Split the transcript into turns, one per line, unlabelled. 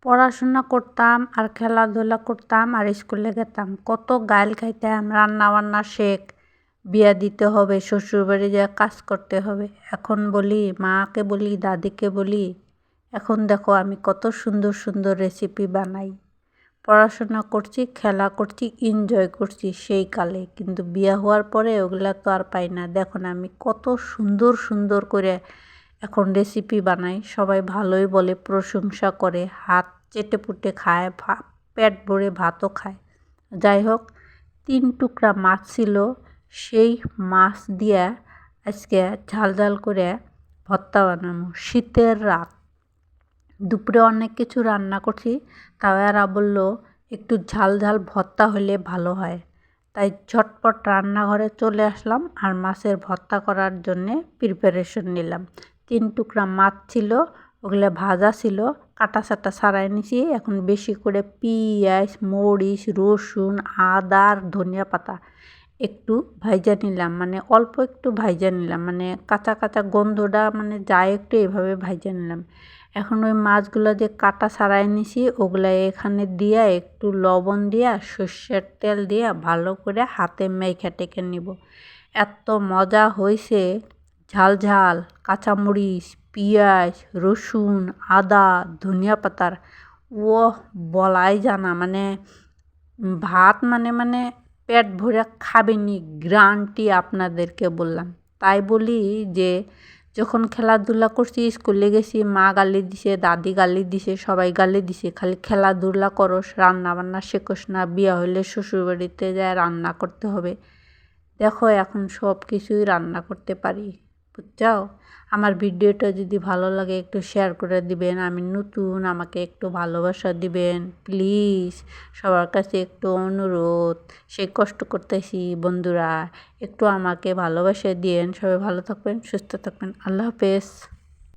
পড়াশোনা করতাম আর খেলাধুলা করতাম আর স্কুলে যেতাম, কত গাইল খাইতাম, রান্না বান্না শেখ, বিয়া দিতে হবে, শ্বশুরবাড়ি যেয়ে কাজ করতে হবে। এখন বলি, মাকে বলি, দাদিকে বলি, এখন দেখো আমি কত সুন্দর সুন্দর রেসিপি বানাই। পড়াশোনা করছি, খেলা করছি, এনজয় করছি সেই কালে, কিন্তু বিয়া হওয়ার পরে ওগুলা তো আর পাই না। দেখো না আমি কত সুন্দর সুন্দর করে এখন রেসিপি বানাই, সবাই ভালোই বলে, প্রশংসা করে, হাত চেটেপুটে খায়, পেট ভরে ভাতও খায়। যাই হোক, 3 টুকরা মাছ ছিল, সেই মাছ দিয়া আজকে ঝাল ঝাল করে ভর্তা বানানো। শীতের রাত, দুপুরে অনেক কিছু রান্না করছি, তাও এরা বললো একটু ঝাল ঝাল ভর্তা হলে ভালো হয়। তাই ঝটপট রান্নাঘরে চলে আসলাম আর মাছের ভর্তা করার জন্যে প্রিপারেশন নিলাম। 3 টুকরা মাছ ছিল, ওগুলো ভাজা ছিল, কাটা সাটা ছাড়াই নিছি। এখন বেশি করে পেঁয়াজ, মরিচ, রসুন, আদা আর ধনিয়া পাতা একটু ভাইজা নিলাম, মানে অল্প একটু ভাইজা নিলাম, মানে কাঁচা কাঁচা গন্ধটা মানে যায় একটু, এভাবে ভাইজা নিলাম। এখন ওই মাছগুলো যে কাটা ছাড়াই নিছি ওগুলা এখানে দিয়া একটু লবণ দিয়া সর্ষের তেল দিয়া ভালো করে হাতে মেখে টেকে নিব। এত মজা হয়েছে, ঝাল ঝাল, কাঁচামরিচ, পেঁয়াজ, রসুন, আদা, ধনিয়া পাতার, ও বলাই জানা, মানে ভাত মানে পেট ভরে খাবেনি, গ্যারান্টি আপনাদেরকে বললাম। তাই বলি যে যখন খেলাধুলা করছি, স্কুলে গেছি, মা গালি দিছে, দাদি গালি দিছে, সবাই গালি দিছে, খালি খেলাধুলা করস, রান্না বান্না শেখোস না, বিয়া হইলে শ্বশুরবাড়িতে যায় রান্না করতে হবে। দেখো এখন সব কিছুই রান্না করতে পারি, বুঝছাও। আমার ভিডিওটা যদি ভালো লাগে একটু শেয়ার করে দিবেন, আমি নতুন, আমাকে একটু ভালোবাসা দিবেন প্লিজ, সবার কাছে একটু অনুরোধ। সে কষ্ট করতেছি বন্ধুরা, একটু আমাকে ভালোবাসা দিয়েন। সবাই ভালো থাকবেন, সুস্থ থাকবেন, আল্লাহ হাফেজ।